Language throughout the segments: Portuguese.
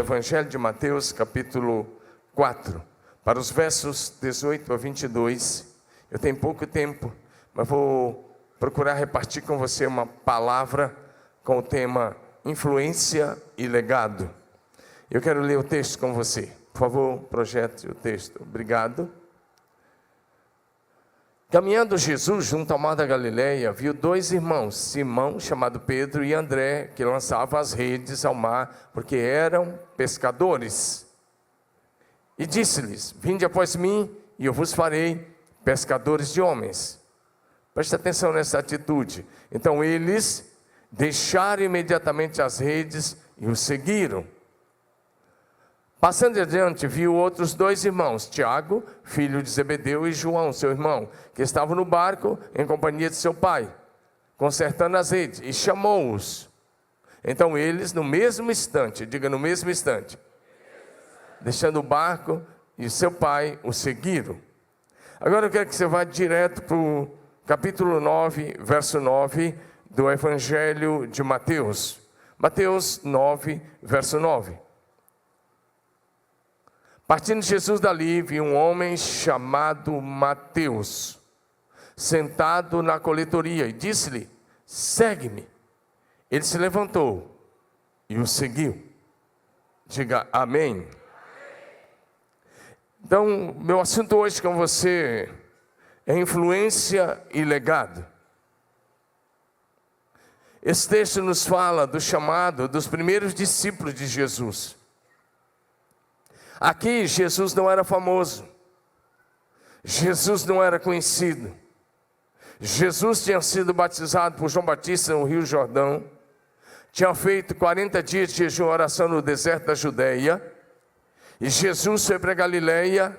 Evangelho de Mateus, capítulo 4, para os versos 18 a 22. Eu tenho pouco tempo, mas vou procurar repartir com você uma palavra com o tema influência e legado. Eu quero ler o texto com você. Por favor, projete o texto. Obrigado. Caminhando Jesus junto ao mar da Galileia, viu dois irmãos, Simão, chamado Pedro, e André, que lançavam as redes ao mar, porque eram pescadores. E disse-lhes: vinde após mim, e eu vos farei pescadores de homens. Preste atenção nessa atitude. Então eles deixaram imediatamente as redes e o seguiram. Passando adiante, viu outros dois irmãos, Tiago, filho de Zebedeu, e João, seu irmão, que estavam no barco em companhia de seu pai, consertando as redes, e chamou-os. Então eles, no mesmo instante, diga no mesmo instante, deixando o barco e seu pai, o seguiram. Agora eu quero que você vá direto para o capítulo 9, verso 9, do Evangelho de Mateus. Mateus 9, verso 9. Partindo Jesus dali, viu um homem chamado Mateus, sentado na coletoria, e disse-lhe: segue-me. Ele se levantou e o seguiu. Diga amém. Então, meu assunto hoje com você é influência e legado. Esse texto nos fala do chamado dos primeiros discípulos de Jesus. Aqui Jesus não era famoso, Jesus não era conhecido. Jesus tinha sido batizado por João Batista no Rio Jordão, tinha feito 40 dias de jejum e oração no deserto da Judeia, e Jesus foi para Galileia,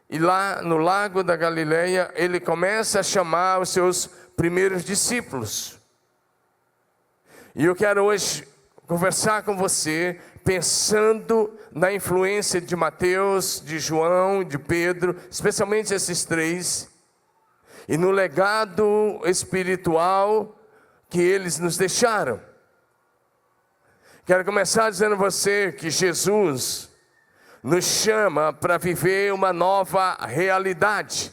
e lá no lago da Galileia ele começa a chamar os seus primeiros discípulos. E eu quero hoje conversar com você, pensando na influência de Mateus, de João, de Pedro, especialmente esses três, e no legado espiritual que eles nos deixaram. Quero começar dizendo a você que Jesus nos chama para viver uma nova realidade.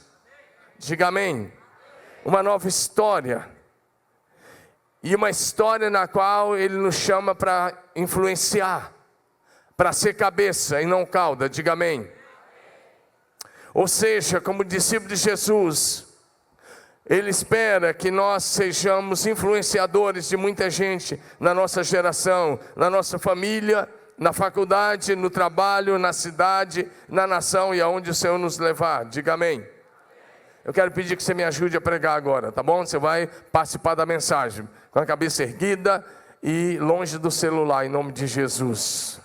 Diga amém. Uma nova história. E uma história na qual Ele nos chama para influenciar, para ser cabeça e não cauda, diga amém. Ou seja, como discípulo de Jesus, Ele espera que nós sejamos influenciadores de muita gente na nossa geração, na nossa família, na faculdade, no trabalho, na cidade, na nação e aonde o Senhor nos levar, diga amém. Eu quero pedir que você me ajude a pregar agora, tá bom? Você vai participar da mensagem com a cabeça erguida e longe do celular, em nome de Jesus.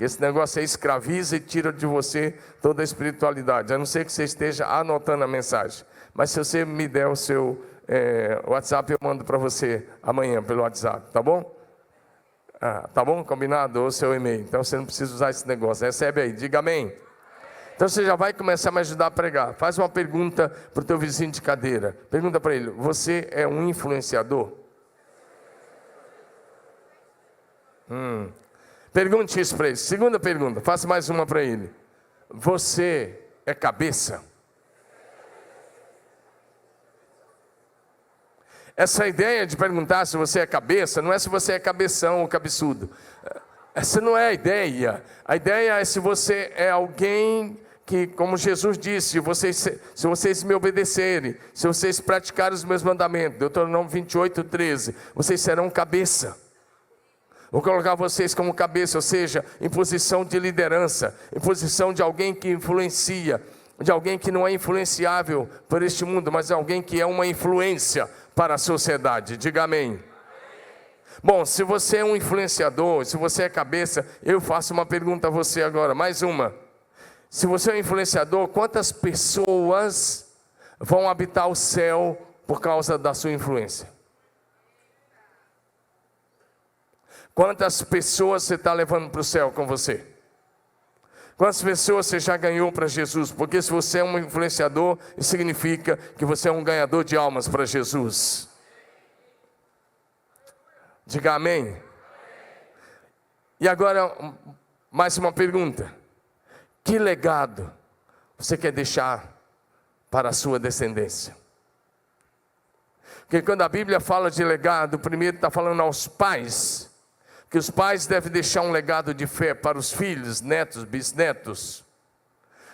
Esse negócio aí escraviza e tira de você toda a espiritualidade, a não ser que você esteja anotando a mensagem. Mas se você me der o seu WhatsApp, eu mando para você amanhã pelo WhatsApp, tá bom? Tá bom? Combinado? Ou o seu e-mail. Então você não precisa usar esse negócio, recebe aí, diga amém. Então você já vai começar a me ajudar a pregar. Faz uma pergunta para o teu vizinho de cadeira. Pergunta para ele: você é um influenciador? Pergunte isso para ele. Segunda pergunta, faça mais uma para ele. Você é cabeça? Essa ideia de perguntar se você é cabeça, não é se você é cabeção ou cabeçudo. Essa não é a ideia. A ideia é se você é alguém que, como Jesus disse, se vocês me obedecerem, se vocês praticarem os meus mandamentos, Deuteronômio 28, 13, vocês serão cabeça. Vou colocar vocês como cabeça, ou seja, em posição de liderança, em posição de alguém que influencia, de alguém que não é influenciável por este mundo, mas alguém que é uma influência para a sociedade. Diga amém. Bom, se você é um influenciador, se você é cabeça, eu faço uma pergunta a você agora, mais uma. Se você é um influenciador, quantas pessoas vão habitar o céu por causa da sua influência? Quantas pessoas você está levando para o céu com você? Quantas pessoas você já ganhou para Jesus? Porque se você é um influenciador, isso significa que você é um ganhador de almas para Jesus. Diga amém. E agora, mais uma pergunta: que legado você quer deixar para a sua descendência? Porque quando a Bíblia fala de legado, primeiro está falando aos pais, que os pais devem deixar um legado de fé para os filhos, netos, bisnetos.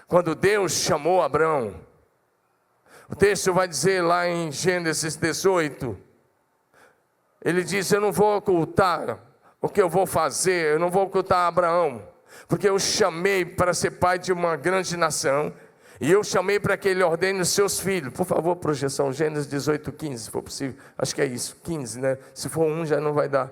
Quando Deus chamou Abraão, o texto vai dizer lá em Gênesis 18, ele diz: eu não vou ocultar o que eu vou fazer, eu não vou ocultar Abraão, porque eu chamei para ser pai de uma grande nação, e eu chamei para que ele ordene os seus filhos. Por favor, projeção, Gênesis 18, 15, se for possível. Acho que é isso, 15, né? Se for um, já não vai dar.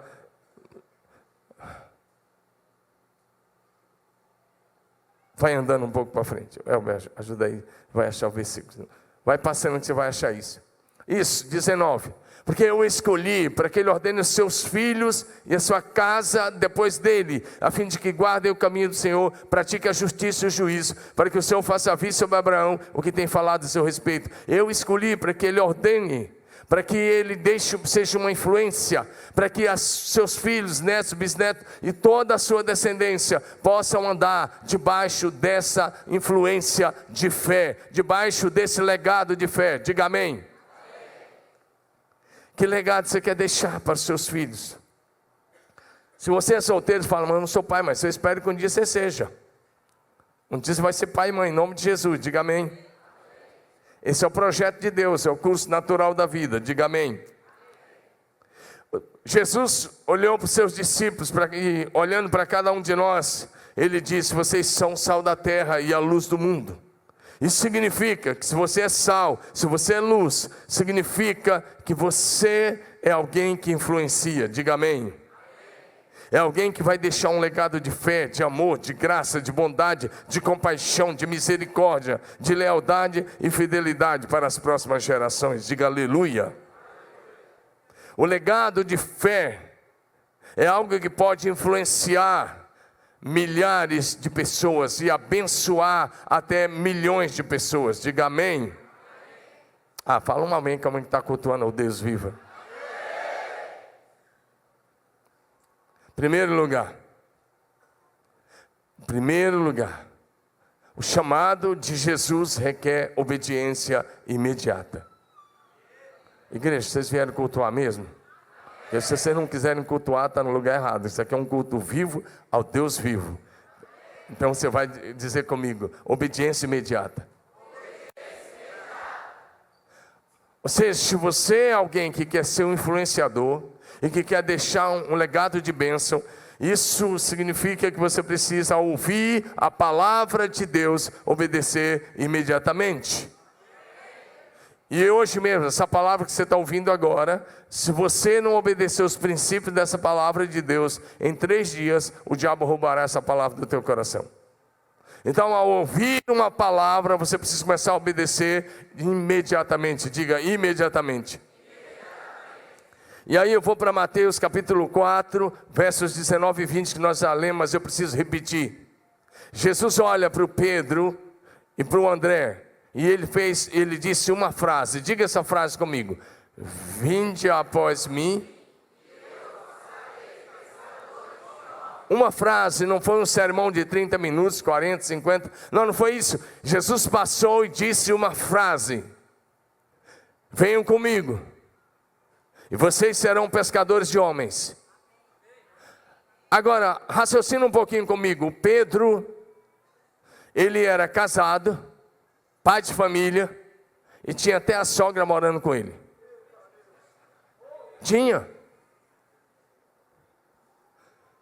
Vai andando um pouco para frente. Elber, ajuda aí, vai achar o versículo. Vai passando que você vai achar isso. Isso, 19. Porque eu escolhi para que ele ordene os seus filhos e a sua casa depois dele, a fim de que guardem o caminho do Senhor, pratique a justiça e o juízo, para que o Senhor faça vir sobre Abraão o que tem falado a seu respeito. Eu escolhi para que ele ordene, para que ele seja uma influência, para que seus filhos, netos, bisnetos e toda a sua descendência possam andar debaixo dessa influência de fé, debaixo desse legado de fé. Diga amém. Que legado você quer deixar para os seus filhos? Se você é solteiro, fala: mas eu não sou pai, mas eu espero que um dia você seja. Um dia você vai ser pai e mãe, em nome de Jesus, diga amém. Esse é o projeto de Deus, é o curso natural da vida, diga amém. Jesus olhou para os seus discípulos, e olhando para cada um de nós, ele disse: vocês são o sal da terra e a luz do mundo. Isso significa que se você é sal, se você é luz, significa que você é alguém que influencia, diga amém. É alguém que vai deixar um legado de fé, de amor, de graça, de bondade, de compaixão, de misericórdia, de lealdade e fidelidade para as próximas gerações, diga aleluia. O legado de fé é algo que pode influenciar milhares de pessoas e abençoar até milhões de pessoas, diga amém. Fala um amém, que a mãe está cultuando o Deus vivo. Primeiro lugar, o chamado de Jesus requer obediência imediata. Igreja, vocês vieram cultuar mesmo? Porque se vocês não quiserem cultuar, está no lugar errado. Isso aqui é um culto vivo ao Deus vivo. Então você vai dizer comigo: obediência imediata. Ou seja, se você é alguém que quer ser um influenciador e que quer deixar um legado de bênção, isso significa que você precisa ouvir a palavra de Deus, obedecer imediatamente. E hoje mesmo, essa palavra que você está ouvindo agora, se você não obedecer os princípios dessa palavra de Deus, em 3 dias o diabo roubará essa palavra do teu coração. Então, ao ouvir uma palavra, você precisa começar a obedecer imediatamente. Diga imediatamente. E aí eu vou para Mateus capítulo 4, versos 19 e 20, que nós já lemos, mas eu preciso repetir. Jesus olha para o Pedro e para o André, e ele disse uma frase, diga essa frase comigo: vinde após mim. Uma frase, não foi um sermão de 30 minutos, 40, 50, não foi isso. Jesus passou e disse uma frase: venham comigo, e vocês serão pescadores de homens. Agora, raciocina um pouquinho comigo. Pedro, ele era casado, pai de família, e tinha até a sogra morando com ele. Tinha.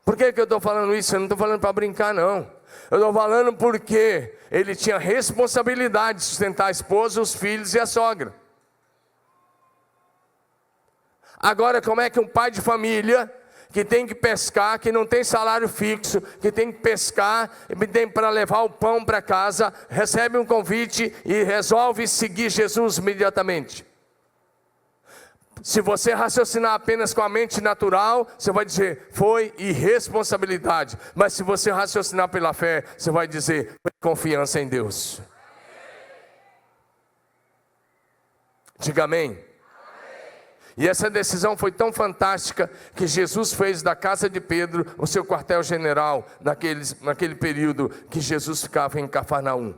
Por que eu estou falando isso? Eu não estou falando para brincar, não. Eu estou falando porque ele tinha responsabilidade de sustentar a esposa, os filhos e a sogra. Agora, como é que um pai de família que tem que pescar, que não tem salário fixo, que tem que pescar, tem para levar o pão para casa, recebe um convite e resolve seguir Jesus imediatamente? Se você raciocinar apenas com a mente natural, você vai dizer, foi irresponsabilidade. Mas se você raciocinar pela fé, você vai dizer, foi confiança em Deus. Diga amém. E essa decisão foi tão fantástica que Jesus fez da casa de Pedro o seu quartel-general naquele período que Jesus ficava em Cafarnaum.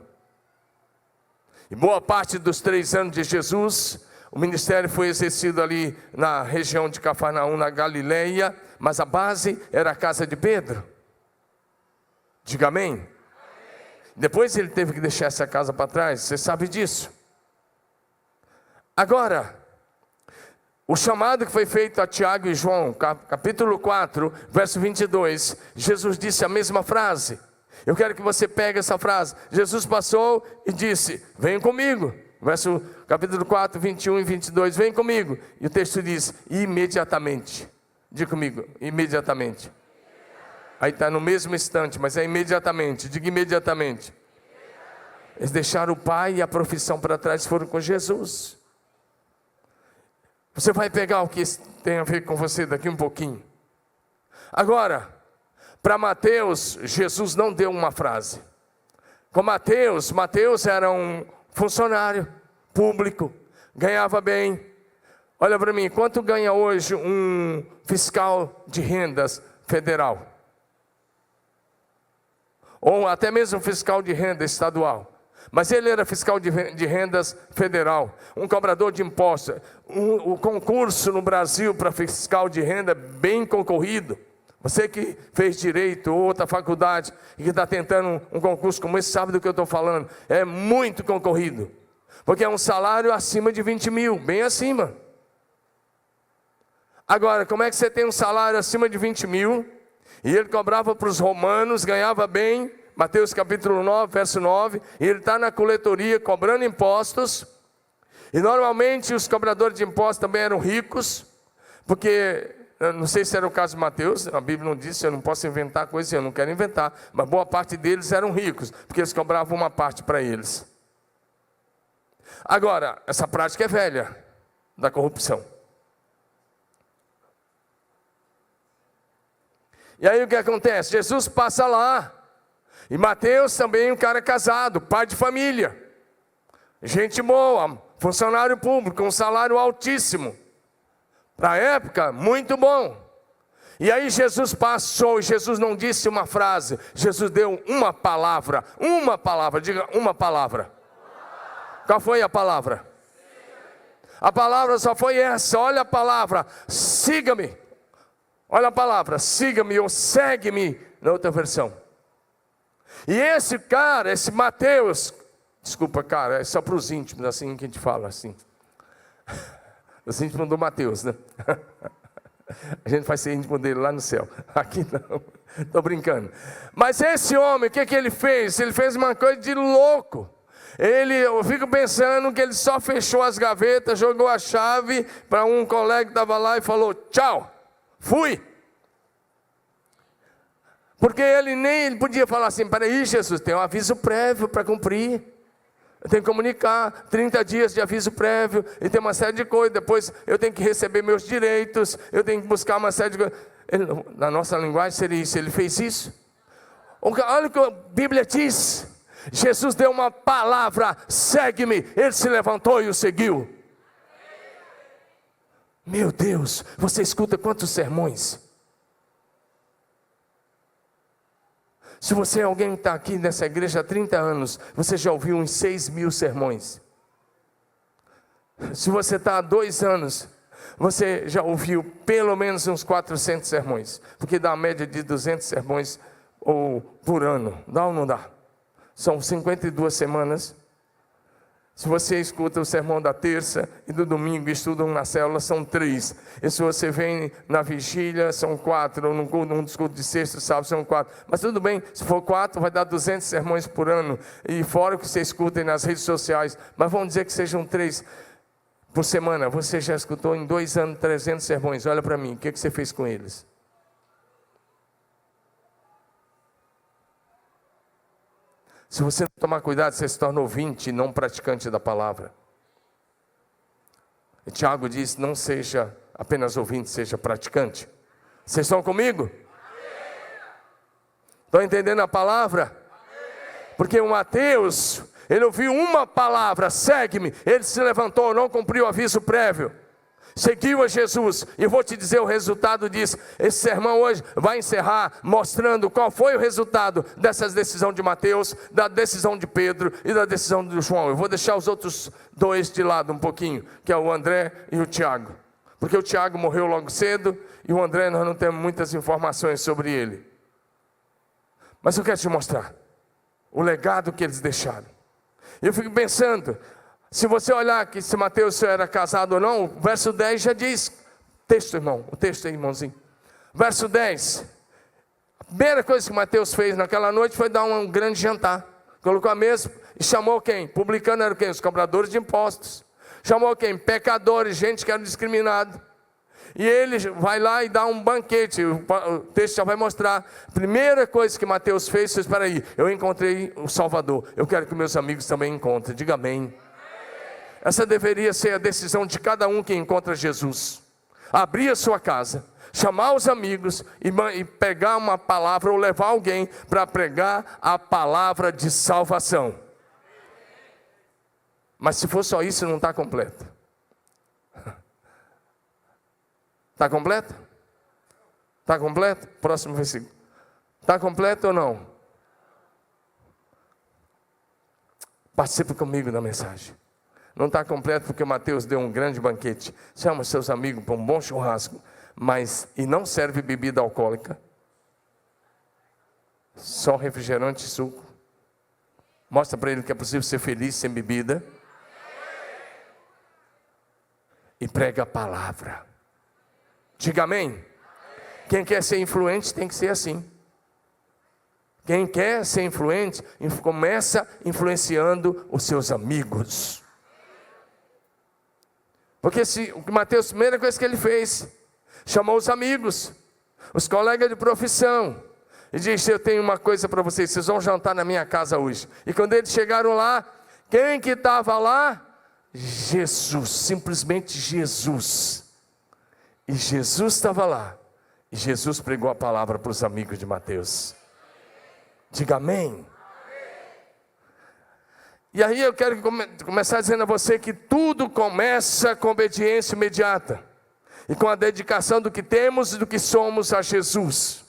E boa parte dos 3 anos de Jesus, o ministério foi exercido ali na região de Cafarnaum, na Galileia, mas a base era a casa de Pedro. Diga amém. Depois ele teve que deixar essa casa para trás, você sabe disso. Agora, o chamado que foi feito a Tiago e João, capítulo 4, verso 22, Jesus disse a mesma frase. Eu quero que você pegue essa frase. Jesus passou e disse: venham comigo. Capítulo 4, 21 e 22, vem comigo. E o texto diz: imediatamente. Diga comigo, imediatamente. Aí está no mesmo instante, mas é imediatamente. Diga imediatamente. Eles deixaram o pai e a profissão para trás e foram com Jesus. Você vai pegar o que tem a ver com você daqui um pouquinho. Agora, para Mateus, Jesus não deu uma frase. Com Mateus era um funcionário público, ganhava bem. Olha para mim, quanto ganha hoje um fiscal de rendas federal? Ou até mesmo fiscal de renda estadual. Mas ele era fiscal de rendas federal, um cobrador de impostos. O concurso no Brasil para fiscal de renda é bem concorrido. Você que fez direito ou outra faculdade e que está tentando um concurso como esse, sabe do que eu estou falando. É muito concorrido, porque é um salário acima de 20 mil, bem acima. Agora, como é que você tem um salário acima de 20 mil, e ele cobrava para os romanos, ganhava bem, Mateus capítulo 9, verso 9, e ele está na coletoria cobrando impostos, e normalmente os cobradores de impostos também eram ricos, porque, eu não sei se era o caso de Mateus, a Bíblia não disse, eu não posso inventar coisas, eu não quero inventar, mas boa parte deles eram ricos, porque eles cobravam uma parte para eles. Agora, essa prática é velha, da corrupção. E aí o que acontece? Jesus passa lá, e Mateus também um cara casado, pai de família, gente boa, funcionário público, um salário altíssimo, para a época, muito bom. E aí Jesus passou, e Jesus não disse uma frase, Jesus deu uma palavra, diga uma palavra. Qual foi a palavra? A palavra só foi essa, olha a palavra, siga-me. Olha a palavra, siga-me ou segue-me, na outra versão. E esse cara, esse Mateus, desculpa cara, é só para os íntimos, assim que a gente fala assim. Os íntimos do Mateus, né? A gente vai ser íntimo dele lá no céu. Aqui não, estou brincando. Mas esse homem, o que ele fez? Ele fez uma coisa de louco. Eu fico pensando que ele só fechou as gavetas, jogou a chave para um colega que estava lá e falou: tchau, fui. Porque ele podia falar assim: peraí, Jesus, tem um aviso prévio para cumprir. Eu tenho que comunicar, 30 dias de aviso prévio, e tem uma série de coisas, depois eu tenho que receber meus direitos, eu tenho que buscar uma série de coisas. Na nossa linguagem seria isso, ele fez isso. Olha o que a Bíblia diz, Jesus deu uma palavra, segue-me, ele se levantou e o seguiu. Meu Deus, você escuta quantos sermões? Se você é alguém que está aqui nessa igreja há 30 anos, você já ouviu uns 6.000 sermões. Se você está há 2 anos, você já ouviu pelo menos uns 400 sermões. Porque dá uma média de 200 sermões por ano. Dá ou não dá? São 52 semanas. Se você escuta o sermão da terça e do domingo, estudam na célula, são 3. E se você vem na vigília, são 4. Ou num dos cultos de sexta, sábado, são 4. Mas tudo bem, se for 4, vai dar 200 sermões por ano. E fora o que você escuta nas redes sociais. Mas vamos dizer que sejam 3 por semana. Você já escutou em 2 anos 300 sermões. Olha para mim, o que você fez com eles? Se você não tomar cuidado, você se torna ouvinte e não praticante da palavra. E Tiago diz: não seja apenas ouvinte, seja praticante. Vocês estão comigo? Estão entendendo a palavra? Porque o Mateus, ele ouviu uma palavra, segue-me. Ele se levantou, não cumpriu o aviso prévio. seguiu a Jesus. E eu vou te dizer o resultado disso. Esse sermão hoje vai encerrar mostrando qual foi o resultado dessas decisões de Mateus, da decisão de Pedro e da decisão de João. Eu vou deixar os outros dois de lado um pouquinho, que é o André e o Tiago. Porque o Tiago morreu logo cedo e o André nós não temos muitas informações sobre ele. Mas eu quero te mostrar o legado que eles deixaram. Eu fico pensando, se você olhar que se Mateus era casado ou não, o verso 10 já diz, texto irmão, o texto aí irmãozinho, verso 10, a primeira coisa que Mateus fez naquela noite foi dar um grande jantar, colocou a mesa e chamou quem? Publicano era quem? Os cobradores de impostos, chamou quem? Pecadores, gente que era discriminada, e ele vai lá e dá um banquete, o texto já vai mostrar, a primeira coisa que Mateus fez, foi, espera aí, eu encontrei o Salvador, eu quero que meus amigos também encontrem, diga amém. Essa deveria ser a decisão de cada um que encontra Jesus. Abrir a sua casa, chamar os amigos e pegar uma palavra ou levar alguém para pregar a palavra de salvação. Mas se for só isso, não está completo. Está completo? Está completo? Próximo versículo. Está completo ou não? Participe comigo da mensagem. Não está completo porque Mateus deu um grande banquete. Chama seus amigos para um bom churrasco, e não serve bebida alcoólica. Só refrigerante e suco. Mostra para ele que é possível ser feliz sem bebida. E prega a palavra. Diga amém. Quem quer ser influente tem que ser assim. Quem quer ser influente, começa influenciando os seus amigos. Porque o Mateus, a primeira coisa que ele fez, chamou os amigos, os colegas de profissão, e disse, eu tenho uma coisa para vocês, vocês vão jantar na minha casa hoje. E quando eles chegaram lá, quem que estava lá? Jesus, simplesmente Jesus. E Jesus estava lá, e Jesus pregou a palavra para os amigos de Mateus. Diga amém. E aí eu quero começar dizendo a você que tudo começa com obediência imediata. E com a dedicação do que temos e do que somos a Jesus.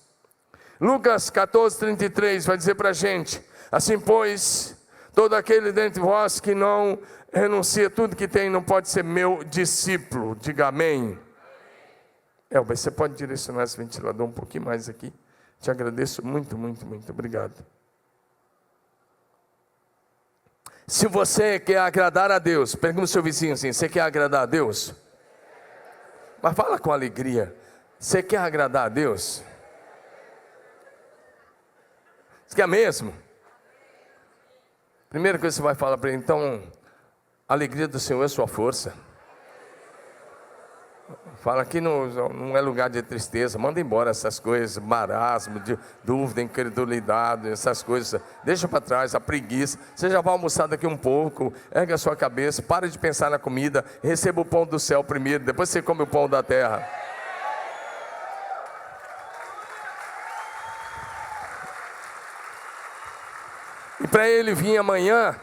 Lucas 14:33 vai dizer para a gente, assim pois, todo aquele dentre vós que não renuncia tudo que tem, não pode ser meu discípulo. Diga amém. Você pode direcionar esse ventilador um pouquinho mais aqui? Te agradeço muito, muito, muito. Obrigado. Se você quer agradar a Deus, pergunta ao seu vizinho assim, você quer agradar a Deus? Mas fala com alegria. Você quer agradar a Deus? Você quer mesmo? Primeira coisa que você vai falar para ele, então, a alegria do Senhor é sua força. Fala que não é lugar de tristeza, manda embora essas coisas, marasmo, de dúvida, incredulidade, essas coisas, deixa para trás, a preguiça. Você já vai almoçar daqui um pouco, ergue a sua cabeça, para de pensar na comida, receba o pão do céu primeiro, depois você come o pão da terra. E para ele vir amanhã,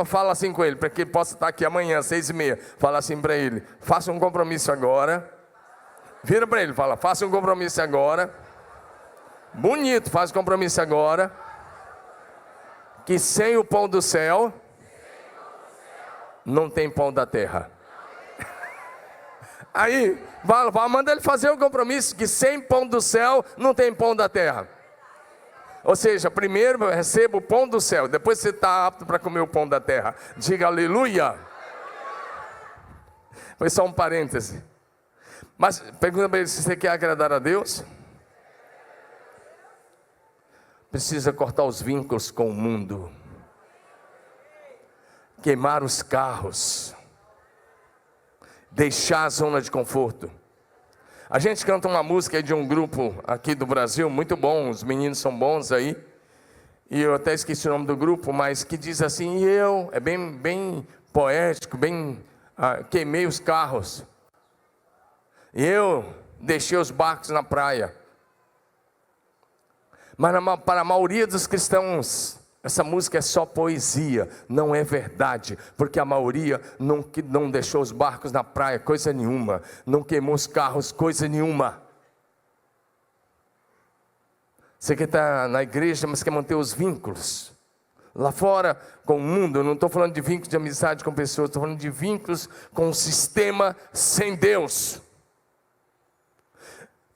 fala assim com ele, para que ele possa estar aqui amanhã, 6:30. Fala assim para ele, faça um compromisso agora. Vira para ele, fala, faça um compromisso agora. Bonito, faz um compromisso agora. Que sem o pão do céu, não tem pão da terra. Aí, manda ele fazer um compromisso, que sem pão do céu, não tem pão da terra. Ou seja, primeiro receba o pão do céu, depois você está apto para comer o pão da terra. Diga aleluia. Foi só um parêntese. Mas pergunta para ele, se você quer agradar a Deus, precisa cortar os vínculos com o mundo, queimar os carros, deixar a zona de conforto. A gente canta uma música de um grupo aqui do Brasil, muito bom, os meninos são bons aí, e eu até esqueci o nome do grupo, mas que diz assim, é bem poético, queimei os carros, e eu deixei os barcos na praia. Mas para a maioria dos cristãos, Essa música é só poesia, não é verdade, porque a maioria não deixou os barcos na praia, coisa nenhuma, não queimou os carros, coisa nenhuma. Você que está na igreja, mas quer manter os vínculos lá fora com o mundo. Eu não estou falando de vínculos de amizade com pessoas, estou falando de vínculos com o sistema sem Deus.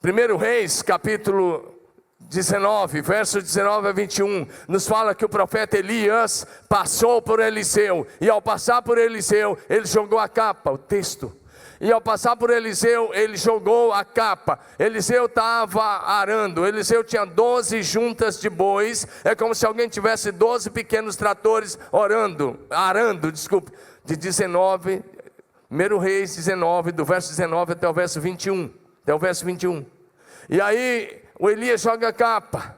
1 Reis, capítulo 19, versos 19 a 21, nos fala que o profeta Elias passou por Eliseu, e ao passar por Eliseu, ele jogou a capa, o texto. E ao passar por Eliseu, ele jogou a capa. Eliseu estava arando. Eliseu tinha 12 juntas de bois. É como se alguém tivesse 12 pequenos tratores arando, de 19, 1 Reis 19, do verso 19 até o verso 21. E aí o Elias joga a capa.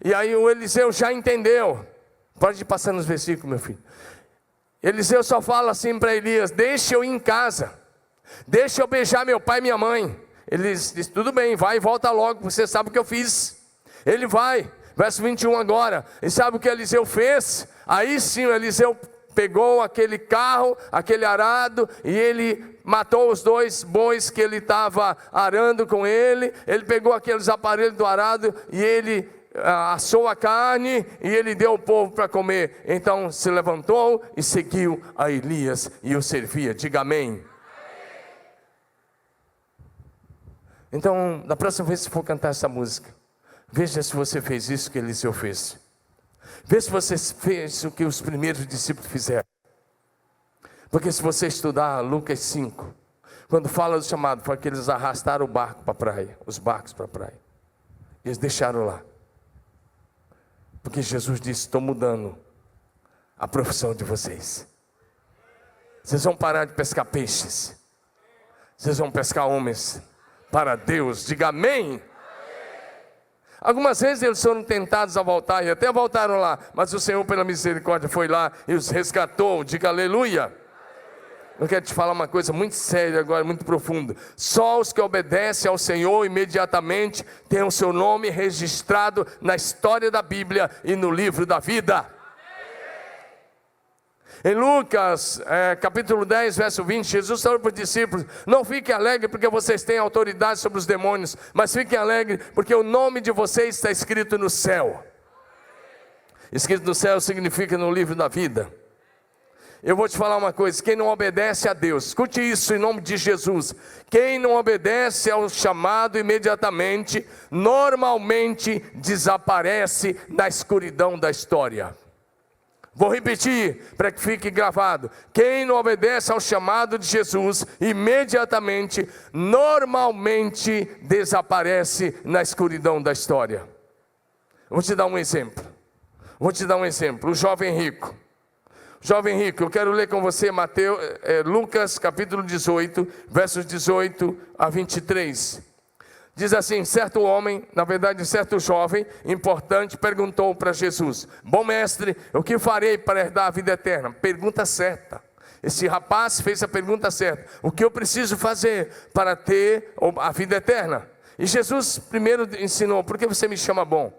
E aí o Eliseu já entendeu. Pode ir passando nos versículos, meu filho. Eliseu só fala assim para Elias: deixa eu ir em casa. Deixa eu beijar meu pai e minha mãe. Ele diz: tudo bem, vai e volta logo, você sabe o que eu fiz. Ele vai, verso 21 agora. E sabe o que Eliseu fez? Aí sim o Eliseu pegou aquele carro, aquele arado, e ele matou os 2 bois que ele estava arando com ele. Ele pegou aqueles aparelhos do arado e ele assou a carne e ele deu ao povo para comer. Então se levantou e seguiu a Elias e o servia. Diga amém. Então, da próxima vez que for cantar essa música, veja se você fez isso que Eliseu fez. Veja se você fez o que os primeiros discípulos fizeram. Porque se você estudar Lucas 5, quando fala do chamado, foi que eles arrastaram o barco para a praia, os barcos para a praia. Eles deixaram lá. Porque Jesus disse: estou mudando a profissão de vocês. Vocês vão parar de pescar peixes. Vocês vão pescar homens para Deus. Diga amém. Algumas vezes eles foram tentados a voltar, e até voltaram lá, mas o Senhor pela misericórdia foi lá e os resgatou. Diga aleluia. Eu quero te falar uma coisa muito séria agora, muito profunda. Só os que obedecem ao Senhor imediatamente têm o seu nome registrado na história da Bíblia e no livro da vida. Em Lucas, capítulo 10, verso 20, Jesus falou para os discípulos: não fiquem alegres porque vocês têm autoridade sobre os demônios, mas fiquem alegres porque o nome de vocês está escrito no céu. Escrito no céu significa no livro da vida. Eu vou te falar uma coisa: quem não obedece a Deus, escute isso em nome de Jesus, quem não obedece ao chamado imediatamente, normalmente desaparece na escuridão da história. Vou repetir para que fique gravado: quem não obedece ao chamado de Jesus imediatamente, normalmente desaparece na escuridão da história. Vou te dar um exemplo. O jovem rico. Jovem rico, eu quero ler com você Lucas capítulo 18, versos 18 a 23. Diz assim: certo homem, na verdade certo jovem importante, perguntou para Jesus: bom mestre, o que farei para herdar a vida eterna? Pergunta certa. Esse rapaz fez a pergunta certa: o que eu preciso fazer para ter a vida eterna? E Jesus primeiro ensinou: por que você me chama bom?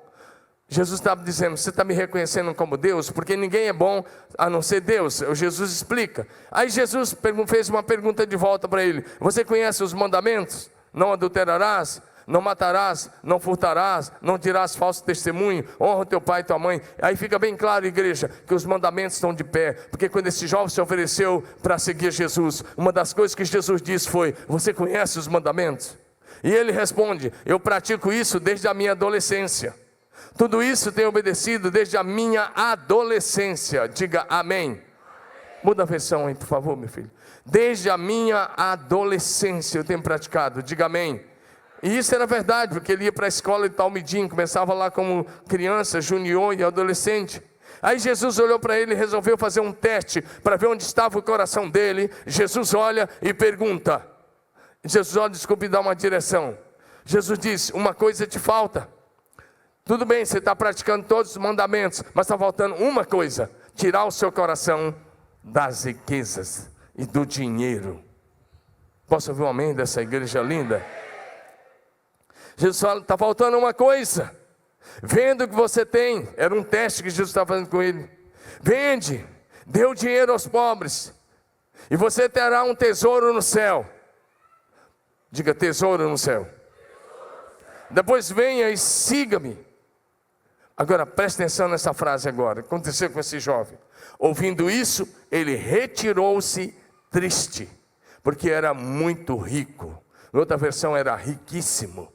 Jesus estava dizendo: você está me reconhecendo como Deus? Porque ninguém é bom a não ser Deus. Jesus explica. Aí Jesus fez uma pergunta de volta para ele: você conhece os mandamentos? Não adulterarás, não matarás, não furtarás, não dirás falso testemunho, honra teu pai e tua mãe. Aí fica bem claro, igreja, que os mandamentos estão de pé. Porque quando esse jovem se ofereceu para seguir Jesus, uma das coisas que Jesus disse foi: você conhece os mandamentos? E ele responde: eu pratico isso desde a minha adolescência. Tudo isso tenho obedecido desde a minha adolescência. Diga amém. Muda a versão aí, por favor, meu filho. Desde a minha adolescência eu tenho praticado. Diga amém. E isso era verdade, porque ele ia para a escola de Talmidim, começava lá como criança, junior e adolescente. Aí Jesus olhou para ele e resolveu fazer um teste para ver onde estava o coração dele. Jesus olha e pergunta. Jesus olha, desculpe, dá uma direção. Jesus diz: uma coisa te falta. Tudo bem, você está praticando todos os mandamentos, mas está faltando uma coisa: tirar o seu coração das riquezas e do dinheiro. Posso ouvir um amém dessa igreja linda? Jesus fala: está faltando uma coisa. Vendo o que você tem, era um teste que Jesus estava fazendo com ele. Vende, dê o dinheiro aos pobres, e você terá um tesouro no céu. Diga, tesouro no céu. Depois venha e siga-me. Agora preste atenção nessa frase agora. O que aconteceu com esse jovem? Ouvindo isso, ele retirou-se triste, porque era muito rico. Em outra versão era riquíssimo.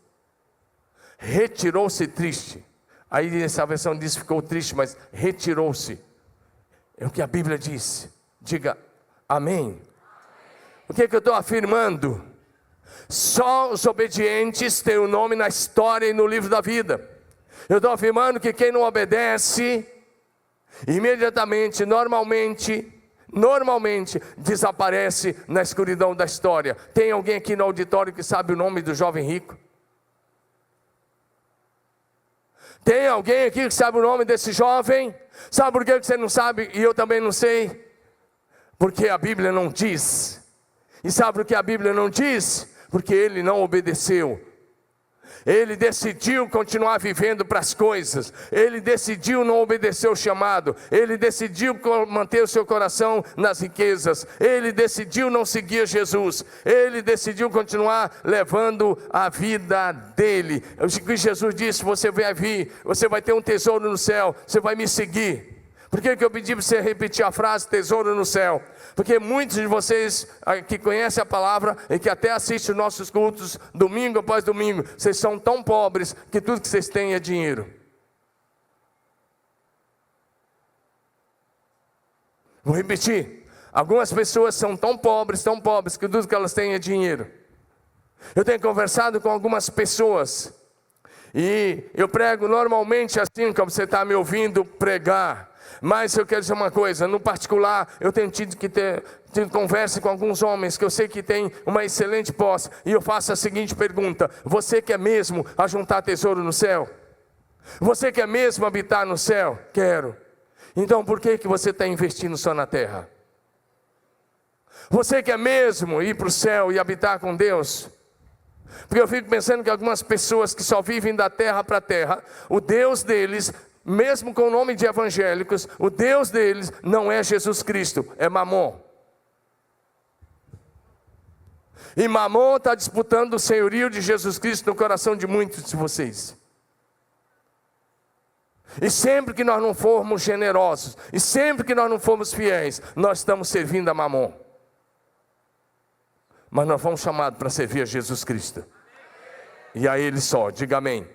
Retirou-se triste. Aí essa versão diz ficou triste, mas retirou-se. É o que a Bíblia diz. Diga amém. O que é que eu estou afirmando? Só os obedientes têm o nome na história e no livro da vida. Eu estou afirmando que quem não obedece, imediatamente, normalmente, desaparece na escuridão da história. Tem alguém aqui no auditório que sabe o nome do jovem rico? Tem alguém aqui que sabe o nome desse jovem? Sabe por que você não sabe e eu também não sei? Porque a Bíblia não diz. E sabe por que a Bíblia não diz? Porque ele não obedeceu. Ele decidiu continuar vivendo para as coisas. Ele decidiu não obedecer o chamado. Ele decidiu manter o seu coração nas riquezas. Ele decidiu não seguir Jesus. Ele decidiu continuar levando a vida dele. O que Jesus disse: você vai vir, você vai ter um tesouro no céu, você vai me seguir. Por que eu pedi para você repetir a frase tesouro no céu? Porque muitos de vocês que conhecem a palavra e que até assistem os nossos cultos domingo após domingo, vocês são tão pobres que tudo que vocês têm é dinheiro. Vou repetir. Algumas pessoas são tão pobres que tudo que elas têm é dinheiro. Eu tenho conversado com algumas pessoas e eu prego normalmente assim como você está me ouvindo pregar. Mas eu quero dizer uma coisa, no particular, eu tenho tido conversa com alguns homens que eu sei que têm uma excelente posse, e eu faço a seguinte pergunta: você quer mesmo ajuntar tesouro no céu? Você quer mesmo habitar no céu? Quero. Então por que você está investindo só na terra? Você quer mesmo ir para o céu e habitar com Deus? Porque eu fico pensando que algumas pessoas que só vivem da terra para a terra, o Deus deles, mesmo com o nome de evangélicos, o Deus deles não é Jesus Cristo, é Mamon. E Mamon está disputando o senhorio de Jesus Cristo no coração de muitos de vocês. E sempre que nós não formos generosos, e sempre que nós não formos fiéis, nós estamos servindo a Mamon. Mas nós fomos chamados para servir a Jesus Cristo. E a Ele só, diga amém.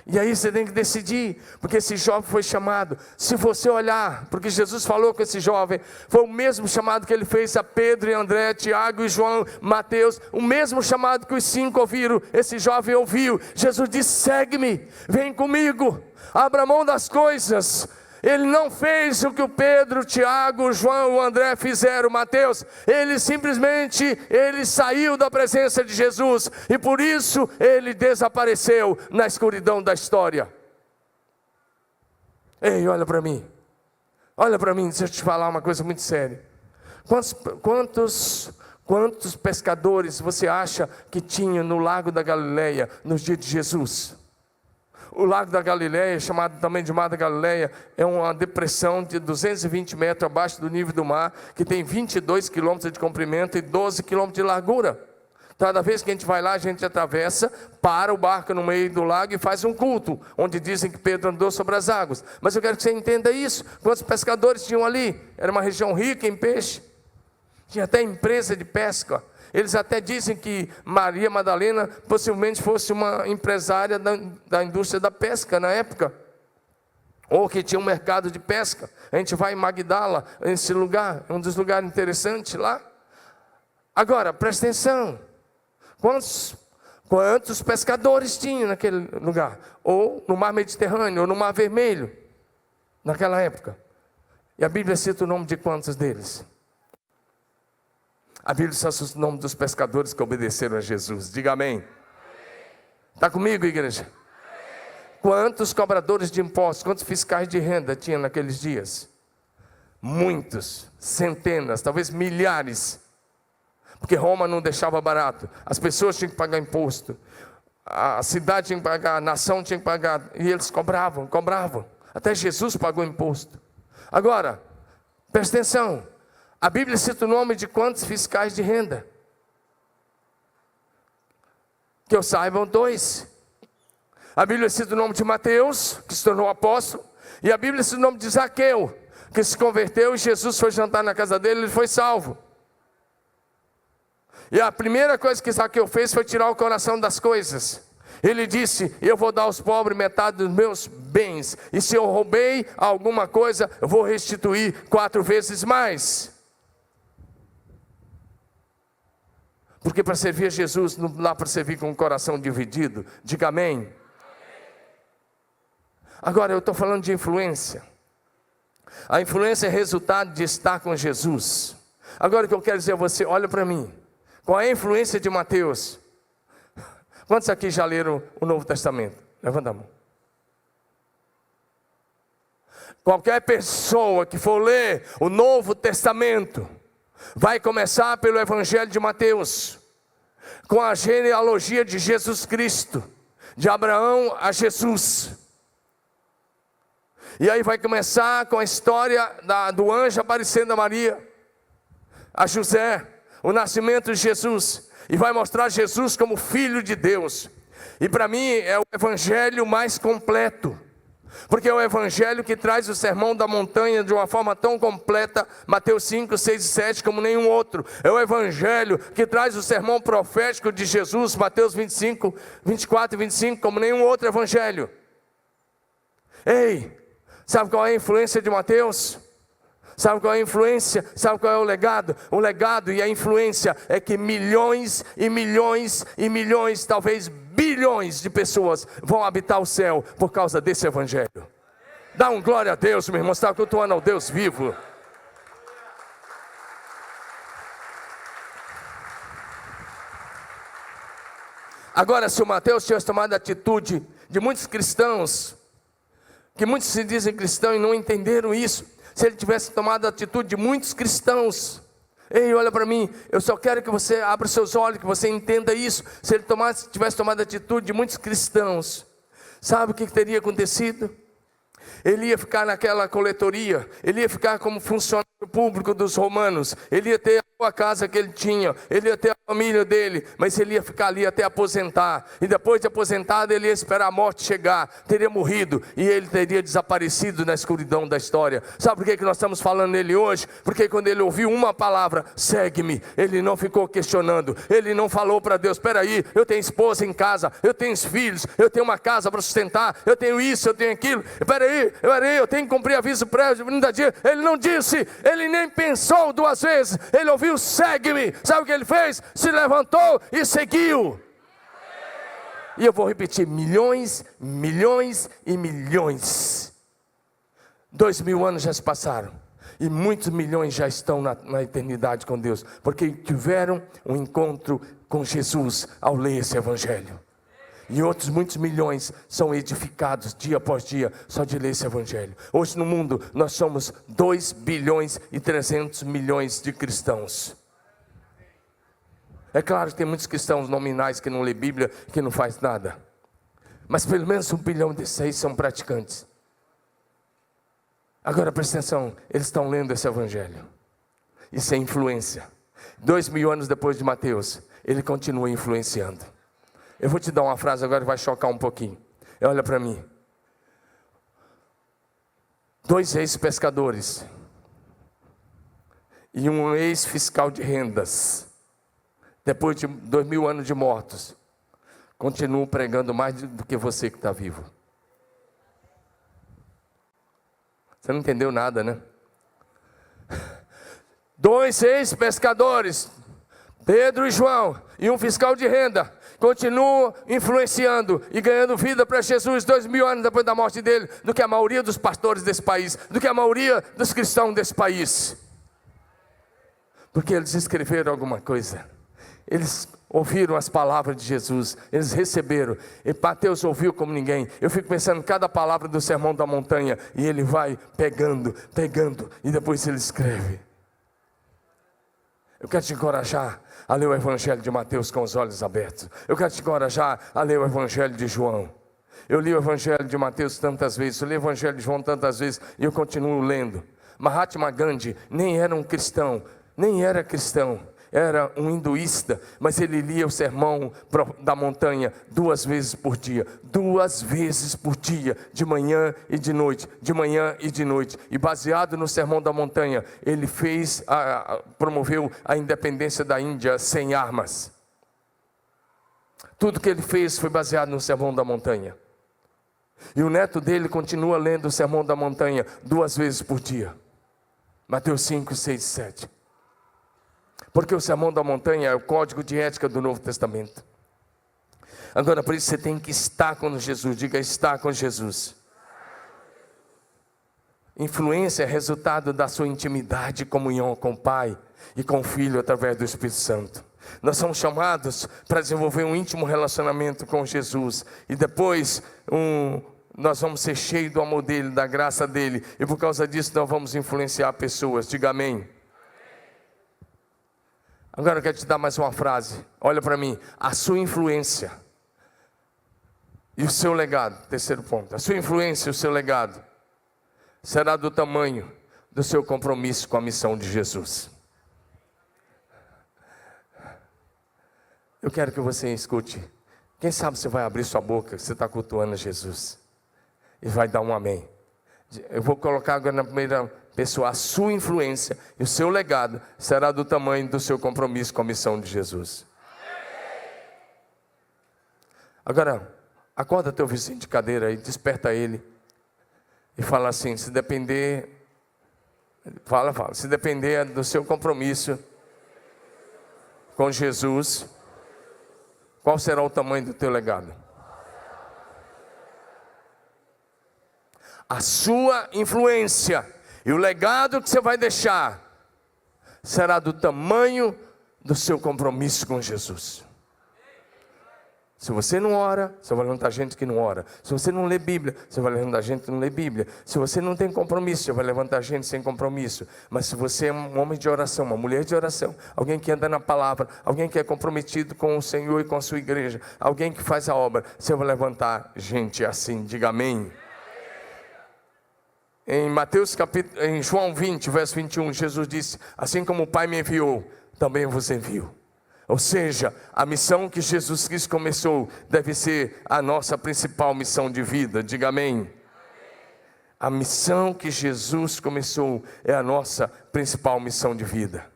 E aí você tem que decidir, porque esse jovem foi chamado. Se você olhar, porque Jesus falou com esse jovem, foi o mesmo chamado que ele fez a Pedro e André, Tiago e João, Mateus, o mesmo chamado que os 5 ouviram, esse jovem ouviu. Jesus disse: segue-me, vem comigo, abra mão das coisas. Ele não fez o que o Pedro, Tiago, João, o André fizeram, Mateus. Ele simplesmente saiu da presença de Jesus. E por isso ele desapareceu na escuridão da história. Ei, olha para mim. Olha para mim, deixa eu te falar uma coisa muito séria. Quantos pescadores você acha que tinha no Lago da Galileia nos dias de Jesus? O Lago da Galileia, chamado também de Mar da Galileia, é uma depressão de 220 metros abaixo do nível do mar, que tem 22 quilômetros de comprimento e 12 quilômetros de largura. Cada vez que a gente vai lá, a gente atravessa, para o barco no meio do lago e faz um culto, onde dizem que Pedro andou sobre as águas. Mas eu quero que você entenda isso. Quantos pescadores tinham ali? Era uma região rica em peixe. Tinha até empresa de pesca. Eles até dizem que Maria Madalena possivelmente fosse uma empresária da indústria da pesca na época. Ou que tinha um mercado de pesca. A gente vai em Magdala, esse lugar, é um dos lugares interessantes lá. Agora, presta atenção. Quantos pescadores tinham naquele lugar? Ou no Mar Mediterrâneo, ou no Mar Vermelho, naquela época. E a Bíblia cita o nome de quantos deles? A Bíblia cita o nome dos pescadores que obedeceram a Jesus. Diga amém. Está comigo, igreja? Quantos cobradores de impostos, quantos fiscais de renda tinha naqueles dias? Muitos, centenas, talvez milhares. Porque Roma não deixava barato. As pessoas tinham que pagar imposto. a cidade tinha que pagar, a nação tinha que pagar, e eles cobravam. Até Jesus pagou imposto. Agora, presta atenção, a Bíblia cita o nome de quantos fiscais de renda? Que eu saiba, 2. A Bíblia cita o nome de Mateus, que se tornou apóstolo, e a Bíblia cita o nome de Zaqueu, que se converteu e Jesus foi jantar na casa dele, ele foi salvo. E a primeira coisa que Zaqueu fez foi tirar o coração das coisas. Ele disse: eu vou dar aos pobres metade dos meus bens, e se eu roubei alguma coisa, eu vou restituir 4 vezes mais. Porque para servir a Jesus, não dá para servir com o coração dividido. Diga amém. Agora eu estou falando de influência. A influência é resultado de estar com Jesus. Agora o que eu quero dizer a você, olha para mim. Qual é a influência de Mateus? Quantos aqui já leram o Novo Testamento? Levanta a mão. Qualquer pessoa que for ler o Novo Testamento vai começar pelo Evangelho de Mateus, com a genealogia de Jesus Cristo, de Abraão a Jesus. E aí vai começar com a história do anjo aparecendo a Maria, a José, o nascimento de Jesus, e vai mostrar Jesus como Filho de Deus. E para mim é o evangelho mais completo, porque é o evangelho que traz o sermão da montanha de uma forma tão completa, Mateus 5, 6 e 7, como nenhum outro. É o evangelho que traz o sermão profético de Jesus, Mateus 25, 24 e 25, como nenhum outro evangelho. Ei, sabe qual é a influência de Mateus? Sabe qual é a influência? Sabe qual é o legado? O legado e a influência é que milhões e milhões e milhões, talvez bilhões de pessoas vão habitar o céu por causa desse evangelho. Dá um glória a Deus, meu irmão, está cultuando ao Deus vivo. Agora, se o Mateus tivesse tomado a atitude de muitos cristãos, que muitos se dizem cristãos e não entenderam isso, se ele tivesse tomado a atitude de muitos cristãos, ei, olha para mim, eu só quero que você abra os seus olhos, que você entenda isso. Se ele tivesse tomado a atitude de muitos cristãos, sabe o que teria acontecido? Ele ia ficar naquela coletoria, ele ia ficar como funcionário público dos romanos, ele ia ter a casa que ele tinha, ele ia ter a família dele, mas ele ia ficar ali até aposentar, e depois de aposentado ele ia esperar a morte chegar, teria morrido, e ele teria desaparecido na escuridão da história. Sabe por que nós estamos falando nele hoje? Porque quando ele ouviu uma palavra, segue-me, ele não ficou questionando, ele não falou para Deus, espera aí, eu tenho esposa em casa, eu tenho filhos, eu tenho uma casa para sustentar, eu tenho isso, eu tenho aquilo, espera aí, eu tenho que cumprir aviso prévio, ele não disse, ele nem pensou 2 vezes, ele ouviu, segue-me. Sabe o que ele fez? Se levantou e seguiu. E eu vou repetir, milhões, milhões e milhões. 2000 anos já se passaram, e muitos milhões já estão na eternidade com Deus, porque tiveram um encontro com Jesus ao ler esse evangelho. E outros muitos milhões são edificados dia após dia só de ler esse evangelho. Hoje no mundo nós somos 2 bilhões e 300 milhões de cristãos. É claro que tem muitos cristãos nominais que não lê Bíblia, que não faz nada, mas pelo menos 1 bilhão desses aí são praticantes. Agora presta atenção, eles estão lendo esse evangelho. Isso é influência. 2000 anos depois de Mateus, ele continua influenciando. Eu vou te dar uma frase agora que vai chocar um pouquinho. Olha para mim. 2 ex-pescadores e um ex-fiscal de rendas, depois de 2000 anos de mortos, continuam pregando mais do que você que está vivo. Você não entendeu nada, né? 2 ex-pescadores, Pedro e João, e um fiscal de renda, continuam influenciando e ganhando vida para Jesus 2000 anos depois da morte dele, do que a maioria dos pastores desse país, do que a maioria dos cristãos desse país. Porque eles escreveram alguma coisa, eles ouviram as palavras de Jesus, eles receberam, e Mateus ouviu como ninguém. Eu fico pensando em cada palavra do sermão da montanha, e ele vai pegando, e depois ele escreve. Eu quero te encorajar a ler o Evangelho de Mateus com os olhos abertos. Eu quero te encorajar a ler o Evangelho de João. Eu li o Evangelho de Mateus tantas vezes, eu li o Evangelho de João tantas vezes, e eu continuo lendo. Mahatma Gandhi nem era um cristão, nem era cristão, era um hinduísta, mas ele lia o Sermão da Montanha 2 vezes por dia, 2 vezes por dia, de manhã e de noite, de manhã e de noite. E baseado no Sermão da Montanha, ele promoveu a independência da Índia sem armas. Tudo que ele fez foi baseado no Sermão da Montanha. E o neto dele continua lendo o Sermão da Montanha 2 vezes por dia. Mateus 5, 6 e 7. Porque o Sermão da Montanha é o código de ética do Novo Testamento. Agora, por isso você tem que estar com Jesus. Diga, estar com Jesus. Influência é resultado da sua intimidade e comunhão com o Pai e com o Filho através do Espírito Santo. Nós somos chamados para desenvolver um íntimo relacionamento com Jesus. E depois nós vamos ser cheios do amor dEle, da graça dEle. E por causa disso nós vamos influenciar pessoas. Diga amém. Agora eu quero te dar mais uma frase. Olha para mim. A sua influência e o seu legado. Terceiro ponto. A sua influência e o seu legado será do tamanho do seu compromisso com a missão de Jesus. Eu quero que você escute. Quem sabe você vai abrir sua boca, você está cultuando Jesus, e vai dar um amém. Eu vou colocar agora na primeira pessoa. A sua influência e o seu legado será do tamanho do seu compromisso com a missão de Jesus. Agora, acorda teu vizinho de cadeira e desperta ele. E fala assim, se depender do seu compromisso com Jesus, qual será o tamanho do teu legado? A sua influência e o legado que você vai deixar será do tamanho do seu compromisso com Jesus. Se você não ora, você vai levantar gente que não ora. Se você não lê Bíblia, você vai levantar gente que não lê Bíblia. Se você não tem compromisso, você vai levantar gente sem compromisso. Mas se você é um homem de oração, uma mulher de oração, alguém que anda na palavra, alguém que é comprometido com o Senhor e com a sua igreja, alguém que faz a obra, você vai levantar gente assim. Diga amém. Em João 20, verso 21, Jesus disse, assim como o Pai me enviou, também vos envio. Ou seja, a missão que Jesus Cristo começou deve ser a nossa principal missão de vida. Diga amém. A missão que Jesus começou é a nossa principal missão de vida.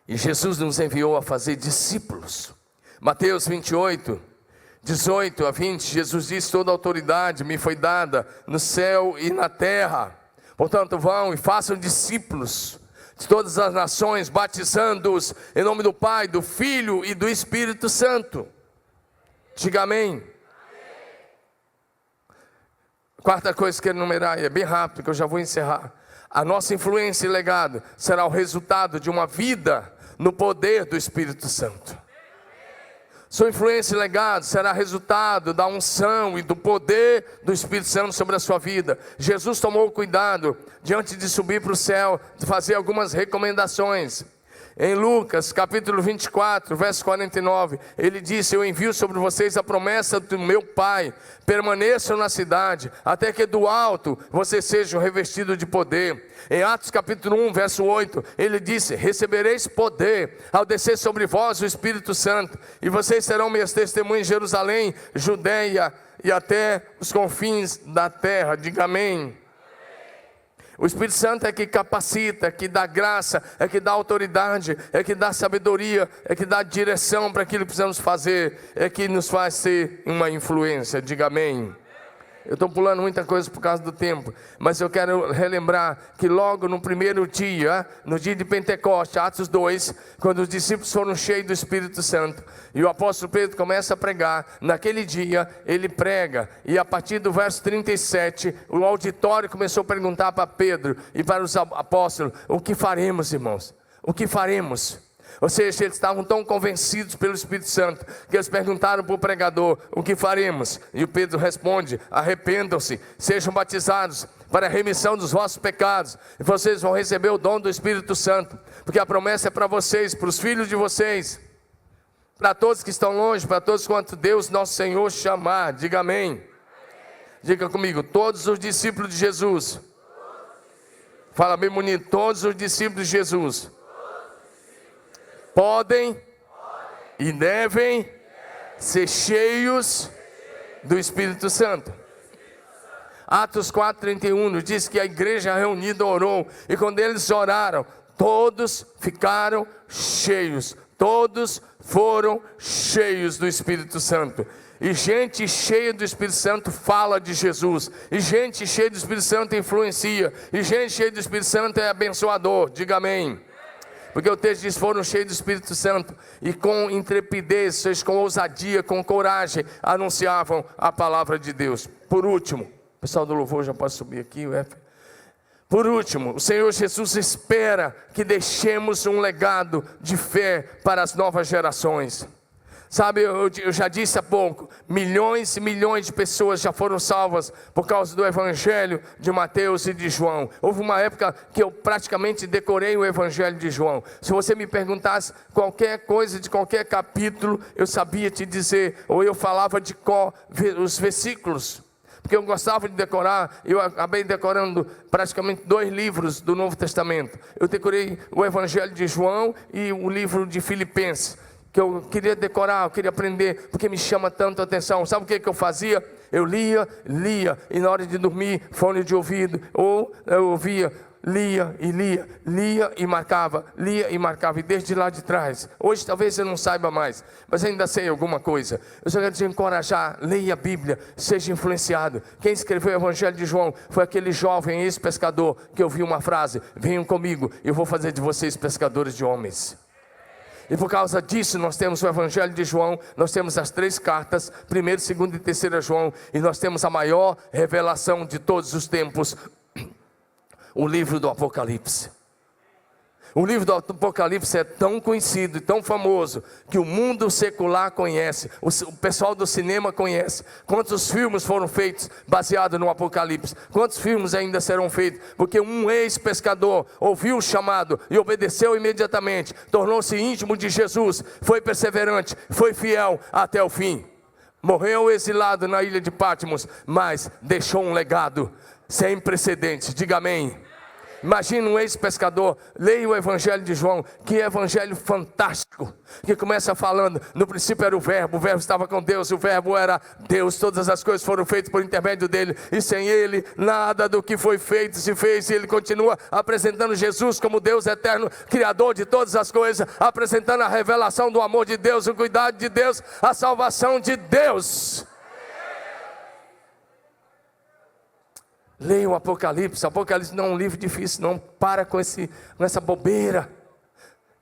E Jesus nos enviou a fazer discípulos. Mateus 28, 18 a 20, Jesus disse, toda autoridade me foi dada no céu e na terra. Portanto, vão e façam discípulos de todas as nações, batizando-os em nome do Pai, do Filho e do Espírito Santo. Diga amém. Quarta coisa que eu quero enumerar, e é bem rápido que eu já vou encerrar. A nossa influência e legado será o resultado de uma vida no poder do Espírito Santo. Sua influência e legado será resultado da unção e do poder do Espírito Santo sobre a sua vida. Jesus tomou cuidado, diante de subir para o céu, de fazer algumas recomendações. Em Lucas capítulo 24, verso 49, ele disse, eu envio sobre vocês a promessa do meu Pai, permaneçam na cidade, até que do alto vocês sejam revestidos de poder. Em Atos capítulo 1, verso 8, ele disse, recebereis poder ao descer sobre vós o Espírito Santo, e vocês serão minhas testemunhas em Jerusalém, Judeia e até os confins da terra. Diga amém. O Espírito Santo é que capacita, é que dá graça, é que dá autoridade, é que dá sabedoria, é que dá direção para aquilo que precisamos fazer, é que nos faz ser uma influência. Diga amém. Eu estou pulando muita coisa por causa do tempo, mas eu quero relembrar que logo no primeiro dia, no dia de Pentecostes, Atos 2, quando os discípulos foram cheios do Espírito Santo, e o apóstolo Pedro começa a pregar, naquele dia ele prega, e a partir do verso 37, o auditório começou a perguntar para Pedro e para os apóstolos, o que faremos, irmãos? O que faremos? Ou seja, eles estavam tão convencidos pelo Espírito Santo, que eles perguntaram para o pregador: o que faremos? E o Pedro responde: arrependam-se, sejam batizados para a remissão dos vossos pecados, e vocês vão receber o dom do Espírito Santo, porque a promessa é para vocês, para os filhos de vocês, para todos que estão longe, para todos quanto Deus nosso Senhor chamar. Diga amém. Diga comigo: todos os discípulos de Jesus. Fala bem bonito: todos os discípulos de Jesus podem e devem ser cheios do Espírito Santo. Atos 4:31 nos diz que a igreja reunida orou, e quando eles oraram, todos ficaram cheios, todos foram cheios do Espírito Santo. E gente cheia do Espírito Santo fala de Jesus, e gente cheia do Espírito Santo influencia, e gente cheia do Espírito Santo é abençoador. Diga amém. Porque o texto diz: foram cheios do Espírito Santo, e com intrepidez, seja, com ousadia, com coragem, anunciavam a palavra de Deus. Por último, o pessoal do louvor já pode subir aqui, por último, o Senhor Jesus espera que deixemos um legado de fé para as novas gerações. Sabe, eu já disse há pouco, milhões e milhões de pessoas já foram salvas por causa do Evangelho de Mateus e de João. Houve uma época que eu praticamente decorei o Evangelho de João. Se você me perguntasse qualquer coisa de qualquer capítulo, eu sabia te dizer, ou eu falava de cor os versículos, porque eu gostava de decorar. Eu acabei decorando praticamente 2 livros do Novo Testamento. Eu decorei o Evangelho de João e o livro de Filipenses, que eu queria decorar, eu queria aprender, porque me chama tanto a atenção. Sabe o que eu fazia? Eu lia, e na hora de dormir, fone de ouvido, ou eu ouvia, lia e marcava, e desde lá de trás. Hoje talvez eu não saiba mais, mas ainda sei alguma coisa. Eu só quero te encorajar: leia a Bíblia, seja influenciado. Quem escreveu o Evangelho de João foi aquele jovem ex-pescador que ouviu uma frase: venham comigo, eu vou fazer de vocês pescadores de homens. E por causa disso nós temos o Evangelho de João, nós temos as 3 cartas, 1º, 2º e 3º João, e nós temos a maior revelação de todos os tempos, o livro do Apocalipse. O livro do Apocalipse é tão conhecido e tão famoso que o mundo secular conhece, o pessoal do cinema conhece. Quantos filmes foram feitos baseados no Apocalipse? Quantos filmes ainda serão feitos? Porque um ex-pescador ouviu o chamado e obedeceu imediatamente, tornou-se íntimo de Jesus, foi perseverante, foi fiel até o fim. Morreu exilado na ilha de Patmos, mas deixou um legado sem precedentes. Diga amém. Imagina um ex-pescador. Leia o Evangelho de João, que evangelho fantástico, que começa falando: no princípio era o verbo estava com Deus, e o verbo era Deus, todas as coisas foram feitas por intermédio dele, e sem ele nada do que foi feito se fez. E ele continua apresentando Jesus como Deus eterno, criador de todas as coisas, apresentando a revelação do amor de Deus, o cuidado de Deus, a salvação de Deus. Leia o Apocalipse. Apocalipse não é um livro difícil, não. Para com essa bobeira.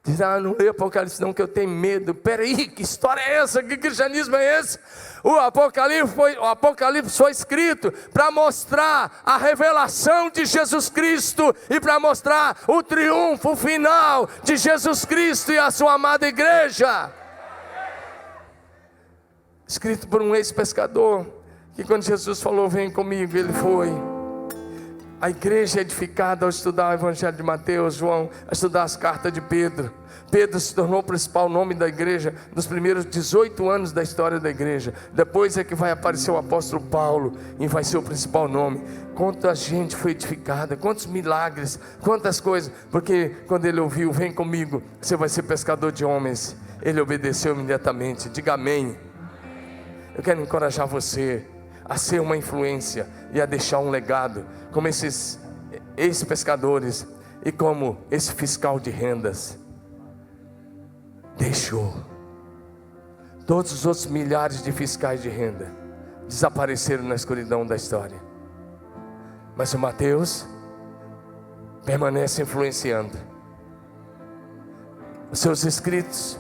Diz: não leia Apocalipse não, que eu tenho medo. Peraí, que história é essa? Que cristianismo é esse? O Apocalipse foi escrito para mostrar a revelação de Jesus Cristo, e para mostrar o triunfo final de Jesus Cristo e a sua amada igreja. Escrito por um ex-pescador, que quando Jesus falou: vem comigo, ele foi. A igreja é edificada ao estudar o Evangelho de Mateus, João, a estudar as cartas de Pedro. Pedro se tornou o principal nome da igreja nos primeiros 18 anos da história da igreja. Depois é que vai aparecer o apóstolo Paulo, e vai ser o principal nome. Quanta gente foi edificada, quantos milagres, quantas coisas. Porque quando ele ouviu: vem comigo, você vai ser pescador de homens, ele obedeceu imediatamente. Diga amém. Eu quero encorajar você a ser uma influência e a deixar um legado, como esses ex-pescadores e como esse fiscal de rendas deixou. Todos os outros milhares de fiscais de renda desapareceram na escuridão da história, mas o Mateus permanece influenciando. Os seus escritos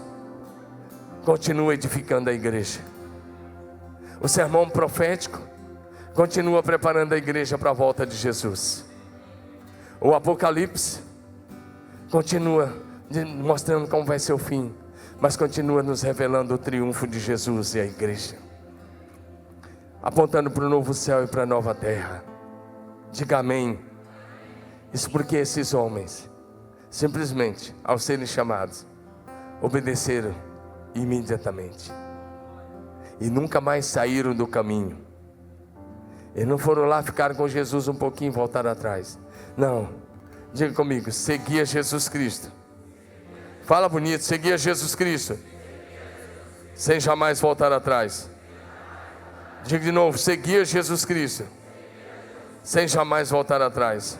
continuam edificando a igreja. O sermão profético continua preparando a igreja para a volta de Jesus. O Apocalipse continua mostrando como vai ser o fim, mas continua nos revelando o triunfo de Jesus e a igreja, apontando para o novo céu e para a nova terra. Diga amém. Isso porque esses homens, simplesmente, ao serem chamados, obedeceram imediatamente e nunca mais saíram do caminho. Eles não foram lá, ficaram com Jesus um pouquinho e voltaram atrás. Não, diga comigo, seguia Jesus Cristo. Fala bonito, seguia Jesus Cristo, sem jamais voltar atrás. Diga de novo, seguia Jesus Cristo, sem jamais voltar atrás.